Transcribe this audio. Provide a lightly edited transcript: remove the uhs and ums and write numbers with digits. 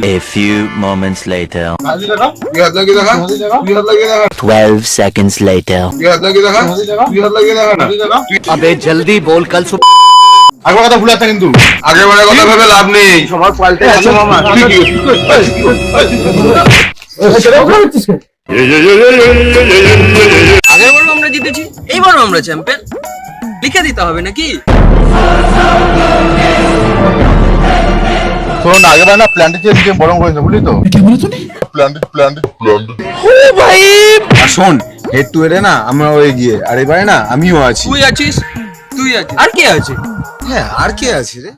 A few moments later. 12 seconds later. अबे जल्दी बोल कल सुबह আগের কথা ভুলে কিন্তু আগেরবারের কথা ভেবে লাভ নেই সবার পাল্টে গেছে মামা আগেরবারও আমরা জিতেছি, এইবারও আমরা চ্যাম্পিয়ন। লিখে দিতে হবে নাকি? শোন আগেরবার না প্ল্যান্টে চেয়ে বরং করেছে বুঝলি তো প্ল্যান্টে ও ভাই, আর শোন হেড টু হেডে না আমরা ওই গিয়ে আর এবারে না আমিও আছি। তুই আছিস, আর কে আছে? হ্যাঁ আর কে আছে রে?